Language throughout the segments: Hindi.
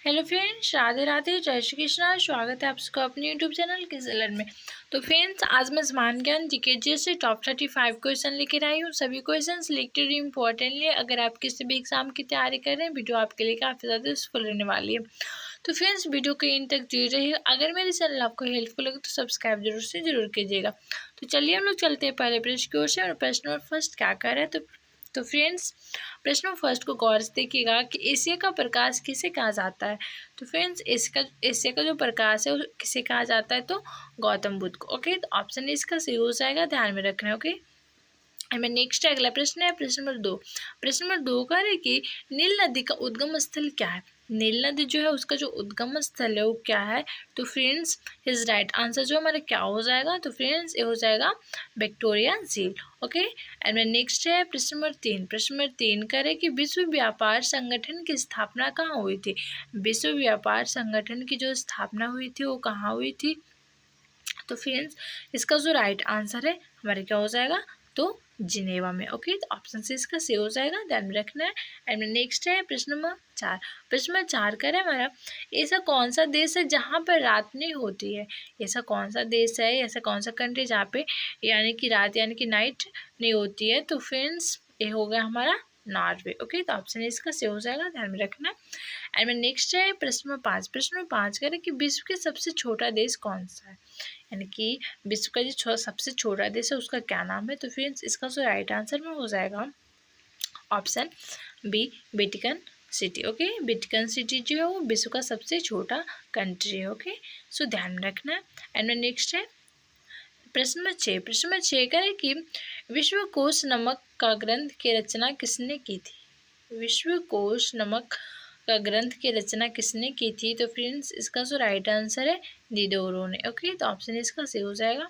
हेलो फ्रेंड्स, राधे राधे, जय श्री कृष्णा। स्वागत है आप सबका अपने यूट्यूब चैनल के सेलर में। तो फ्रेंड्स, आज मैं समान ज्ञान जीके से टॉप 35 क्वेश्चन लेकर आई हूँ। सभी क्वेश्चन सिलेक्टेड इंपॉर्टेंटली, अगर आप किसी भी एग्जाम की तैयारी कर रहे हैं, वीडियो आपके लिए काफ़ी ज़्यादा यूजफुल रहने वाली है। तो फ्रेंड्स, वीडियो के एंड तक जुड़े रहिए। अगर मेरे चैनल आपको हेल्पफुल लगे तो सब्सक्राइब जरूर कीजिएगा। तो चलिए हम लोग चलते हैं पहले प्रश्न की ओर से। और प्रश्न नंबर फर्स्ट क्या कर रहा है तो फ्रेंड्स, प्रश्न नंबर फर्स्ट को गौर से देखिएगा कि एशिया का प्रकाश किसे कहा जाता है। तो फ्रेंड्स, एशिया का जो प्रकाश है वो किसे कहा जाता है, तो गौतम बुद्ध को। ओके, तो ऑप्शन इसका सही हो जाएगा, ध्यान में रखना है। ओके, हमें नेक्स्ट अगला प्रश्न है प्रश्न नंबर 2। प्रश्न नंबर 2 कह रहे कि नील नदी का उद्गम स्थल क्या है। नील नदी जो है उसका जो उद्गम स्थल है वो क्या है। तो फ्रेंड्स, हिज राइट आंसर जो हमारा क्या हो जाएगा, तो फ्रेंड्स ये हो जाएगा विक्टोरिया झील। ओके, एंड नेक्स्ट है प्रश्न नंबर 3। प्रश्न नंबर 3 करे कि विश्व व्यापार संगठन की स्थापना कहाँ हुई थी। विश्व व्यापार संगठन की जो स्थापना हुई थी वो कहाँ हुई थी। तो फ्रेंड्स, इसका जो राइट आंसर है हमारे क्या हो जाएगा, तो जिनेवा में। ओके, तो ऑप्शन से इसका सही हो जाएगा, ध्यान में रखना है। एंड नेक्स्ट है प्रश्न नंबर 4। प्रश्न नंबर 4 का है हमारा, ऐसा कौन सा देश है जहाँ पर रात नहीं होती है। ऐसा कौन सा देश है, ऐसा कौन सा कंट्री जहाँ पे यानी कि रात यानी कि नाइट नहीं होती है। तो फ्रेंड्स, ये हो गया हमारा नॉर्वे। ओके, तो ऑप्शन इसका सही हो जाएगा, ध्यान में रखना। एंड नेक्स्ट है प्रश्न नंबर 5। प्रश्न नंबर 5 करें कि विश्व के सबसे छोटा देश कौन सा है, यानी कि विश्व का जो सबसे छोटा देश है उसका क्या नाम है। तो फ्रेंड्स, इसका जो राइट आंसर में हो जाएगा option B, Vatican City. Okay, Vatican City जो है वो विश्व का सबसे छोटा कंट्री है। ओके, सो ध्यान में रखना है। एंड नेक्स्ट है प्रश्न नंबर 6। प्रश्न नंबर 6 करें कि विश्वकोश नमक का ग्रंथ की रचना किसने की थी। विश्वकोश नमक का ग्रंथ की रचना किसने की थी। तो फ्रेंड्स, इसका जो राइट आंसर है डिडोरो ने। ओके, तो ऑप्शन इसका सही हो जाएगा।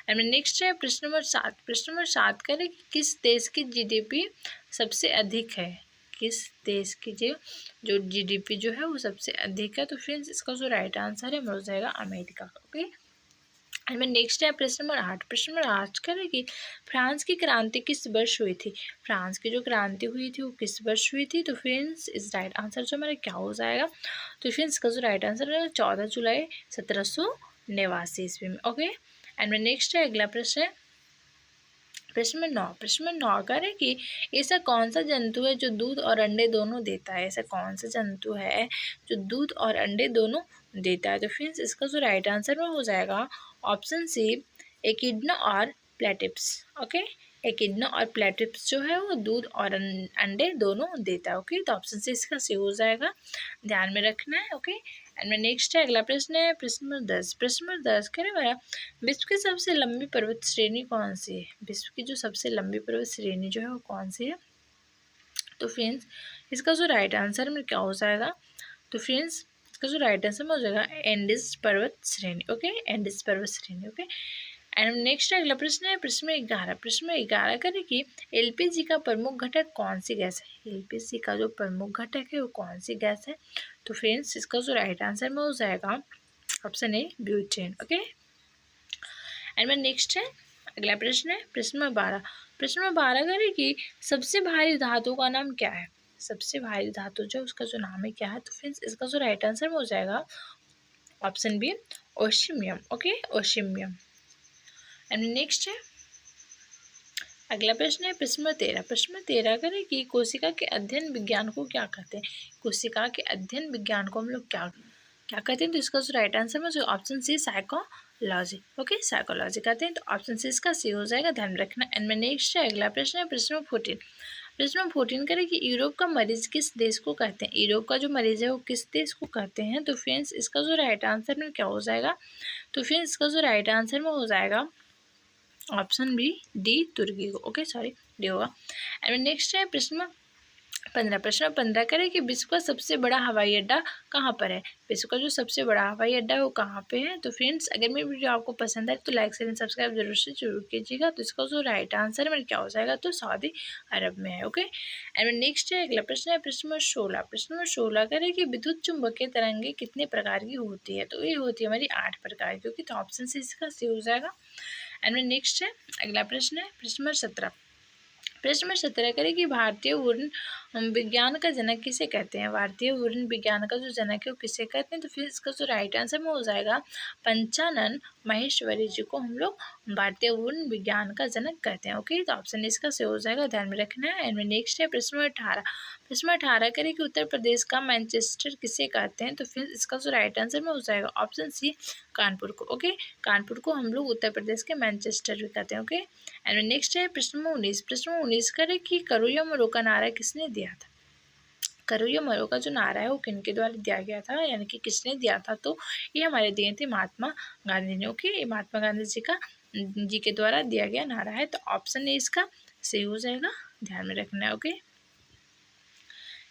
एंड नेक्स्ट है प्रश्न नंबर 7। प्रश्न नंबर 7 करें कि किस देश की जीडीपी सबसे अधिक है। किस देश की जो जीडीपी जो है वो सबसे अधिक है। तो फ्रेंड्स, इसका जो राइट आंसर है हो जाएगा अमेरिका का। ओके, एंड नेक्स्ट है प्रश्न नंबर 8। प्रश्न नंबर 8 करें कि फ्रांस की क्रांति किस वर्ष हुई थी। फ्रांस की जो क्रांति हुई थी वो किस वर्ष हुई थी। तो फ्रेंड्स, इस राइट आंसर जो हमारा क्या हो जाएगा, तो फ्रेंड्स इसका जो राइट आंसर है 14 जुलाई 1789 ईस्वी में। ओके, एंड नेक्स्ट है अगला प्रश्न है प्रश्न नंबर 9। प्रश्न नंबर 9 करें कि ऐसा कौन सा जंतु है जो दूध और अंडे दोनों देता है। ऐसा कौन सा जंतु है जो दूध और अंडे दोनों देता है। तो फ्रेंड्स, इसका जो राइट आंसर में हो जाएगा ऑप्शन सी, एकिडना और प्लेटिप्स। ओके, एकिडना और प्लेटिप्स जो है वो दूध और अंडे दोनों देता है। ओके, तो ऑप्शन से इसका सही हो जाएगा, ध्यान में रखना है। ओके, एंड नेक्स्ट है अगला प्रश्न है प्रश्न नंबर 10। प्रश्न नंबर 10 करें मेरा, विश्व की सबसे लंबी पर्वत श्रेणी कौन सी है। विश्व की जो सबसे लंबी पर्वत श्रेणी जो है वो कौन सी है। तो फ्रेंड्स, इसका जो राइट आंसर में क्या हो जाएगा, तो फ्रेंड्स इसका जो राइट आंसर में हो जाएगा एंडिस पर्वत श्रेणी। ओके, एंडिस पर्वत श्रेणी। ओके, एंड नेक्स्ट अगला प्रश्न है प्रश्न में 11। प्रश्न में 11 करें कि एलपीजी का प्रमुख घटक कौन सी गैस है। एलपीजी का जो प्रमुख घटक है वो कौन सी गैस है। तो फ्रेंड्स, इसका जो राइट आंसर में हो जाएगा option A, butane. Okay, and next है अगला प्रश्न है प्रश्न में 12। प्रश्न में 12 करें कि सबसे भारी धातु का नाम क्या है। सबसे भारी धातु जो उसका जो नाम है क्या है। तो फ्रेंड्स, इसका जो राइट आंसर में हो जाएगा option B, osmium. Okay, osmium. And next है अगला प्रश्न है प्रश्न में 13। प्रश्न में 13 करें कि कोशिका के अध्ययन विज्ञान को क्या कहते हैं। कोशिका के अध्ययन विज्ञान को हम लोग क्या क्या कहते हैं। तो इसका जो राइट आंसर में जो option C, psychology. Okay, psychology कहते हैं। तो ऑप्शन सी इसका सी हो जाएगा, ध्यान में रखना। एंड में नेक्स्ट है अगला प्रश्न है प्रश्न में 14। प्रश्न में 14 करें कि यूरोप का मरीज किस देश को कहते हैं। यूरोप का जो मरीज है वो किस देश को कहते हैं। तो फ्रेंड्स, इसका जो राइट आंसर में क्या हो जाएगा, तो फ्रेंड्स इसका जो राइट आंसर में हो जाएगा ऑप्शन बी, डी, तुर्की को। ओके, सॉरी, डी होगा। एंड नेक्स्ट है प्रश्न में 15। प्रश्न 15 करें कि विश्व का सबसे बड़ा हवाई अड्डा कहाँ पर है। विश्व का जो सबसे बड़ा हवाई अड्डा है वो कहाँ पे है। तो फ्रेंड्स, अगर मेरी वीडियो आपको पसंद आए तो लाइक शेयर सब्सक्राइब जरूर कीजिएगा। तो इसका जो राइट आंसर में क्या हो जाएगा, तो सऊदी अरब में है। ओके, एंड नेक्स्ट है अगला प्रश्न है प्रश्न नंबर 16। प्रश्न नंबर 16 करें कि विद्युत चुंबकीय तरंगे कितने प्रकार की होती है। तो ये होती है हमारी 8 प्रकार की। तो ऑप्शन से इसका सही हो जाएगा। एंड नेक्स्ट है अगला प्रश्न है प्रश्न नंबर 17। प्रश्न नंबर 17 करें कि भारतीय विज्ञान का जनक किसे कहते हैं? भारतीय वुडन विज्ञान का जो जनक है वो किसे कहते हैं? तो फिर इसका जो राइट आंसर में हो जाएगा पंचानन माहेश्वरी जी को हम लोग भारतीय वुडन विज्ञान का जनक कहते हैं। ओके, तो ऑप्शन इसका से हो जाएगा, ध्यान में रखना है। एंड नेक्स्ट है प्रश्न 18। प्रश्न 18 करें कि उत्तर प्रदेश का मैनचेस्टर किसे कहते हैं? तो फिर इसका जो राइट आंसर में हो जाएगा ऑप्शन सी कानपुर को। ओके, कानपुर को हम लोग उत्तर प्रदेश के मैनचेस्टर भी कहते हैं। ओके, एंड नेक्स्ट है प्रश्न 19। प्रश्न 19 करें कि करो मरो का नारा किसने दिया था? करो मरो का जो नारा है वो किनके द्वारा दिया गया था, यानी कि किसने दिया था? तो ये हमारे दिए थे महात्मा गांधी ने। ओके, ये महात्मा गांधी जी के द्वारा दिया गया नारा है, तो ऑप्शन ए इसका सही हो जाएगा, ध्यान में रखना है। ओके,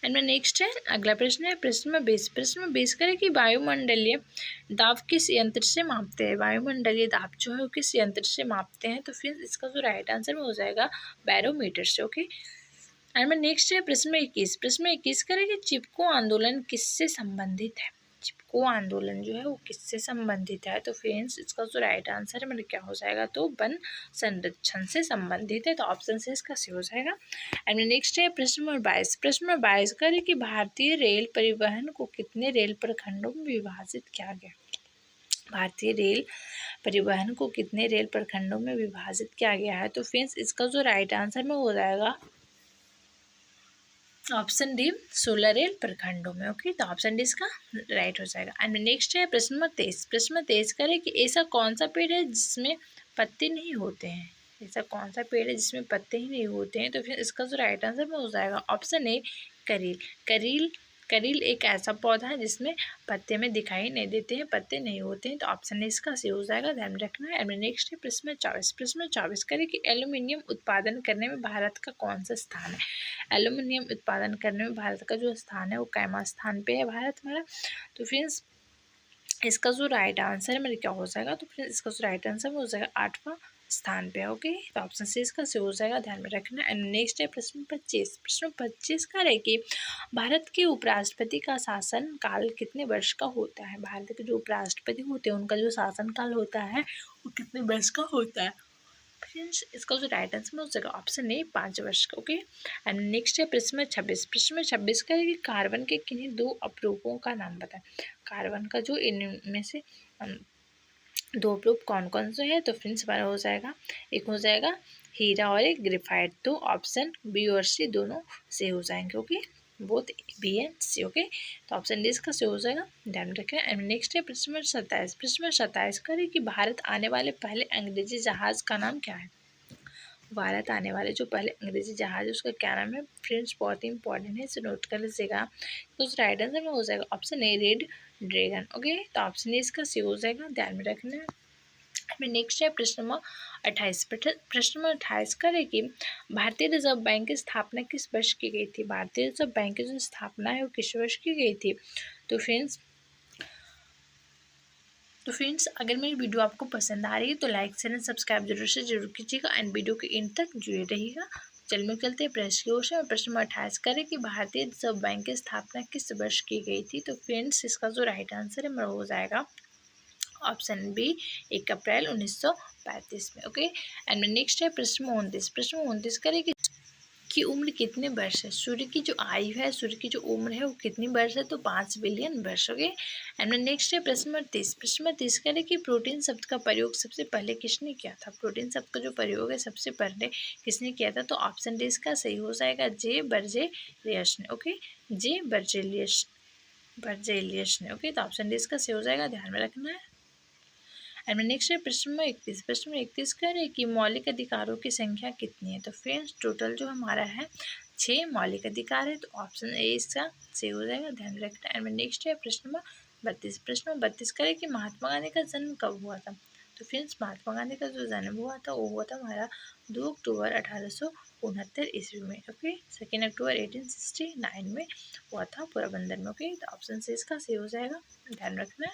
एंड में नेक्स्ट है अगला प्रश्न है प्रश्न में 20। प्रश्न में 20 करें कि वायुमंडलीय दाब किस यंत्र से मापते हैं? वायुमंडलीय दाब जो है वो किस यंत्र से मापते हैं? तो फिर इसका जो राइट आंसर में हो जाएगा बैरोमीटर से। ओके, एंड में नेक्स्ट है प्रश्न में 21। प्रश्न में 21 करें कि चिपको आंदोलन किससे संबंधित है? चिपको आंदोलन जो है वो किससे संबंधित है? तो फ्रेंड्स इसका जो राइट आंसर है मेरे क्या हो जाएगा, तो वन संरक्षण से संबंधित है, तो ऑप्शन से इसका सही हो जाएगा। एंड नेक्स्ट है प्रश्न नंबर 22। प्रश्न नंबर 22 करें कि भारतीय रेल परिवहन को कितने रेल प्रखंडों में विभाजित किया गया? भारतीय रेल परिवहन को कितने रेल प्रखंडों में विभाजित किया गया है? तो फ्रेंड्स इसका जो राइट आंसर में हो जाएगा ऑप्शन डी 16 रेल प्रखंडों में। ओके, तो ऑप्शन डी इसका राइट हो जाएगा। एंड नेक्स्ट है प्रश्न नंबर 23। प्रश्न नंबर 23 करें कि ऐसा कौन सा पेड़ है जिसमें पत्ते नहीं होते हैं? ऐसा कौन सा पेड़ है जिसमें पत्ते ही नहीं होते हैं? तो फिर इसका जो राइट आंसर में हो जाएगा ऑप्शन ए करील। करील करील एक ऐसा पौधा है जिसमें पत्ते में दिखाई नहीं देते हैं, पत्ते नहीं होते हैं, तो ऑप्शन ए इसका सही हो जाएगा, ध्यान में रखना है। एंड नेक्स्ट है प्रश्न में 24। प्रश्न में 24 करें कि एल्यूमिनियम उत्पादन करने में भारत का कौन सा स्थान है? एल्यूमिनियम उत्पादन करने में भारत का जो स्थान है वो कैमा स्थान पे है भारत हमारा? तो फ्रेंड्स इसका जो राइट आंसर है मेरे क्या हो जाएगा, तो फ्रेंड्स इसका जो राइट आंसर हो जाएगा 8वां स्थान पे। ओके, तो ऑप्शन सी इसका सही हो जाएगा, ध्यान में रखना। एंड नेक्स्ट है प्रश्न 25। प्रश्न 25 का है कि भारत के उपराष्ट्रपति का शासन काल कितने वर्ष का होता है? भारत के जो उपराष्ट्रपति होते हैं उनका जो शासन काल होता है वो कितने वर्ष का होता है? फ्रेंड्स इसका जो राइट आंसर में हो जाएगा ऑप्शन ए 5 वर्ष का। ओके, एंड नेक्स्ट है प्रश्न में 26। प्रश्न में 26 का है कि कार्बन के किन्हीं दो अपरूपों का नाम बताएं। कार्बन का जो इनमें से दो अपरूप कौन कौन से है? तो फ्रेंड्स हमारा हो जाएगा, एक हो जाएगा हीरा और एक ग्रेफाइट, तो ऑप्शन बी और सी दोनों से हो जाएंगे। Okay, both B and C. Okay, तो ऑप्शन डी इसका से हो जाएगा, ध्यान में रखें। एंड नेक्स्ट है प्रश्न नंबर 27। प्रश्न नंबर 27 करें कि भारत आने वाले पहले अंग्रेजी जहाज का नाम क्या है? भारत आने वाले जो पहले अंग्रेजी जहाज है उसका क्या नाम है? फ्रेंड्स बहुत ही इंपॉर्टेंट है, इसे नोट कर लीजिएगा। तो उस राइट आंसर में हो जाएगा option A red dragon. Okay, तो ऑप्शन ए इसका सी हो जाएगा, ध्यान में रखना है। नेक्स्ट है प्रश्न नंबर 28। प्रश्न नंबर 28 करें कि भारतीय रिजर्व बैंक की स्थापना किस वर्ष की गई थी? भारतीय रिजर्व बैंक की जो स्थापना है वो किस वर्ष की गई थी? तो फ्रेंड्स अगर मेरी वीडियो आपको पसंद आ रही है तो लाइक शेयर एंड सब्सक्राइब जरूर से जरूर कीजिएगा एंड वीडियो के एंड तक जुड़े रहिएगा। चलिए चलते हैं प्रश्न की ओर से। प्रश्न नंबर 28 करें कि भारतीय रिजर्व बैंक की स्थापना किस वर्ष की गई थी? तो फ्रेंड्स इसका जो राइट आंसर है मेरा हो जाएगा ऑप्शन बी 1 अप्रैल 1935 में। ओके, एंड नेक्स्ट है प्रश्न 29। प्रश्न 29 करें कि उम्र कितने वर्ष है? सूर्य की जो आयु है, सूर्य की जो उम्र है वो कितनी वर्ष है? तो 5 बिलियन वर्ष। ओके, एंड नेक्स्ट है प्रश्न नंबर 30। प्रश्न नंबर 30 करें कि प्रोटीन शब्द का प्रयोग सबसे पहले किसने किया था? प्रोटीन शब्द का जो प्रयोग है सबसे पहले किसने किया था? तो ऑप्शन डी इसका सही हो जाएगा, जे बर्जेलियस ने। ओके, जे बर्जेलियस ने। ओके, तो ऑप्शन डी इसका सही हो जाएगा, ध्यान में रखना है। एंड नेक्स्ट है प्रश्न नंबर 31। प्रश्न नंबर 31 कह रहे कि मौलिक अधिकारों की संख्या कितनी है? तो फ्रेंड्स टोटल जो हमारा है 6 मौलिक अधिकार है, तो ऑप्शन ए इसका सही हो जाएगा, ध्यान रखना। एंड नेक्स्ट है प्रश्न नंबर 32। प्रश्न नंबर 32 करें कि महात्मा गांधी का जन्म कब हुआ था? तो फ्रेंड्स महात्मा गांधी का जो जन्म हुआ था वो हुआ था हमारा 2 अक्टूबर 1869 ईस्वी में। ओके, 2 अक्टूबर 1869 में हुआ था पोरबंदर में। ओके, तो ऑप्शन से इसका सही हो जाएगा, ध्यान रखना है।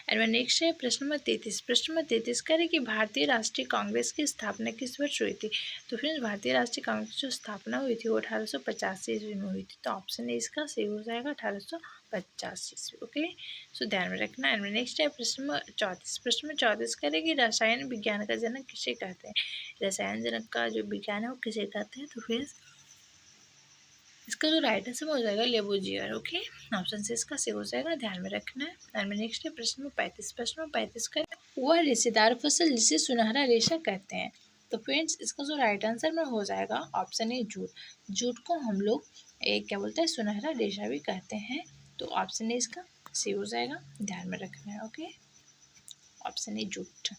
एंड नेक्स्ट है प्रश्न नंबर 33। प्रश्न नंबर 33 करें कि भारतीय राष्ट्रीय कांग्रेस की स्थापना किस वर्ष हुई थी? तो फ्रेंड्स भारतीय राष्ट्रीय कांग्रेस की जो स्थापना हुई थी वो 1885 ईस्वी में हुई थी, तो ऑप्शन ए इसका सही हो जाएगा 1885 ईस्वी। ओके, सो ध्यान में रखना। एंड नेक्स्ट है प्रश्न नंबर 34। प्रश्न नंबर 34 करें कि रसायन विज्ञान का जनक किसे कहते हैं? रसायन जनक का जो विज्ञान है वो किसे कहते हैं? तो फ्रेंड्स इसका जो राइट आंसर हो जाएगा लेबोजियर। ओके, ऑप्शन से इसका सी हो जाएगा, ध्यान में रखना है। ध्यान में नेक्स्ट है प्रश्न नंबर 35। प्रश्न नंबर 35 का वह रेशेदार फसल जिसे सुनहरा रेशा कहते हैं। तो फ्रेंड्स इसका जो राइट आंसर में हो जाएगा ऑप्शन ए जूट। जूट को हम लोग एक क्या बोलते हैं, सुनहरा रेशा भी कहते हैं। तो ऑप्शन ए इसका सी हो जाएगा, ध्यान में रखना है। Okay, option A jute.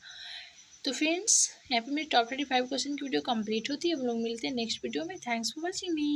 तो फ्रेंड्स यहाँ पे मेरी टॉप 35 क्वेश्चन की वीडियो कंप्लीट होती है। हम लोग मिलते हैं नेक्स्ट वीडियो में। Thanks for watching me.